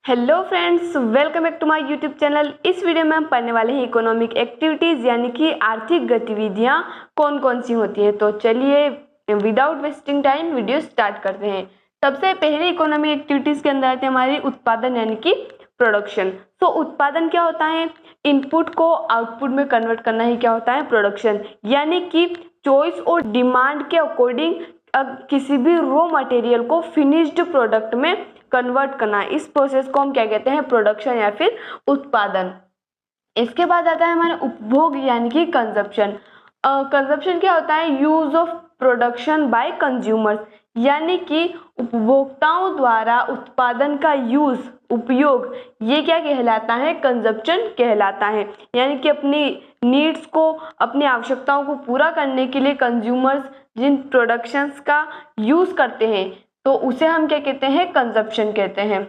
Hello friends, welcome back to my YouTube channel. इस video में हम पढ़ने वाले हैं इकोनॉमिक एक्टिविटीज़ यानी कि आर्थिक गतिविधियां कौन कौन सी होती हैं। तो चलिए without wasting time video start करते हैं। सबसे पहले इकोनॉमिक एक्टिविटीज़ के अंदर आते हैं हमारी उत्पादन यानी कि प्रोडक्शन। तो उत्पादन क्या होता है? इनपुट को आउटपुट में कन्वर्ट करना ही क्या होता है? प्रोडक्शन। यानी कि चॉइस और डिमांड के अकॉर्डिंग किसी भी रॉ मटेरियल को फिनिश्ड प्रोडक्ट में कन्वर्ट करना, इस प्रोसेस को हम क्या कहते हैं? प्रोडक्शन या फिर उत्पादन। इसके बाद आता है हमारा उपभोग यानी कि कंजप्शन। कंजप्शन क्या होता है? Use of production by consumers, यानी कि उपभोक्ताओं द्वारा उत्पादन का यूज, उपयोग, ये क्या कहलाता है? कंजप्शन कहलाता है। यानी कि अपनी नीड्स को, अपनी आवश्यकताओं को पूरा करने के लिए कंज्यूमर्स जिन प्रोडक्शंस का यूज करते हैं तो उसे हम क्या कहते हैं? कंजप्शन कहते हैं।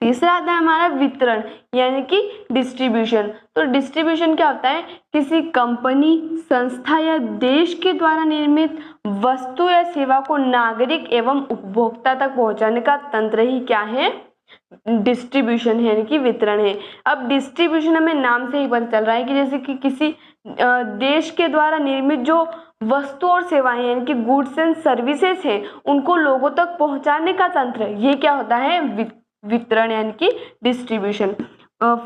तीसरा आता है हमारा वितरण यानी कि डिस्ट्रीब्यूशन। तो डिस्ट्रीब्यूशन क्या होता है? किसी कंपनी, संस्था या देश के द्वारा निर्मित वस्तु या सेवा को नागरिक एवं उपभोक्ता तक पहुंचाने का तंत्र ही क्या है? डिस्ट्रीब्यूशन है, यानी कि वितरण है। अब डिस्ट्रीब्यूशन हमें नाम से ही पता चल रहा है कि जैसे कि किसी देश के द्वारा निर्मित जो वस्तु और सेवाएं यानी कि गुड्स एंड सर्विसेज हैं उनको लोगों तक पहुंचाने का तंत्र, ये क्या होता है? वितरण यानी कि डिस्ट्रीब्यूशन।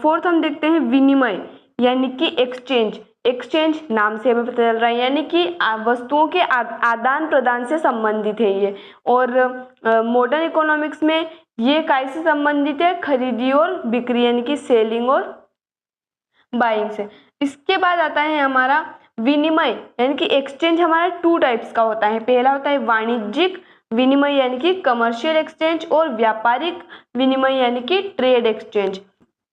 फोर्थ हम देखते हैं विनिमय यानी कि एक्सचेंज। एक्सचेंज नाम से हमें पता चल रहा है, यानी कि वस्तुओं के आदान प्रदान से संबंधित है ये। और मॉडर्न इकोनॉमिक्स में ये कैसे संबंधित है? खरीदी और बिक्री यानी कि सेलिंग और बाइंग से। इसके बाद आता है हमारा विनिमय यानी कि एक्सचेंज। हमारा टू टाइप्स का होता है। पहला होता है वाणिज्यिक विनिमय यानी कि कमर्शियल एक्सचेंज, और व्यापारिक विनिमय यानी कि ट्रेड एक्सचेंज।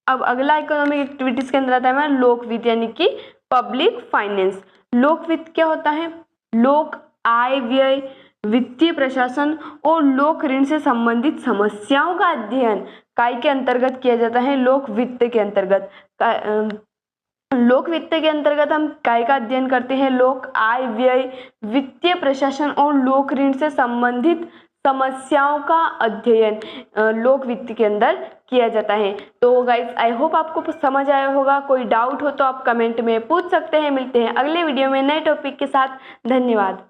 अब अगला इकोनॉमिक एक्टिविटीज के अंदर आता है हमारा लोक वित्त यानी कि पब्लिक फाइनेंस। लोक वित्त क्या होता है? लोक आय व्यय, वित्तीय प्रशासन और लोक ऋण से संबंधित समस्याओं का अध्ययन काय के अंतर्गत किया जाता है? लोक वित्त के अंतर्गत। लोक वित्त के अंतर्गत हम काय का अध्ययन करते हैं? लोक आय व्यय, वित्तीय प्रशासन और लोक ऋण से संबंधित समस्याओं का अध्ययन लोक वित्त के अंदर किया जाता है। तो गाइस, आई होप आपको समझ आया होगा। कोई डाउट हो तो आप कमेंट में पूछ सकते हैं। मिलते हैं अगले वीडियो में नए टॉपिक के साथ। धन्यवाद।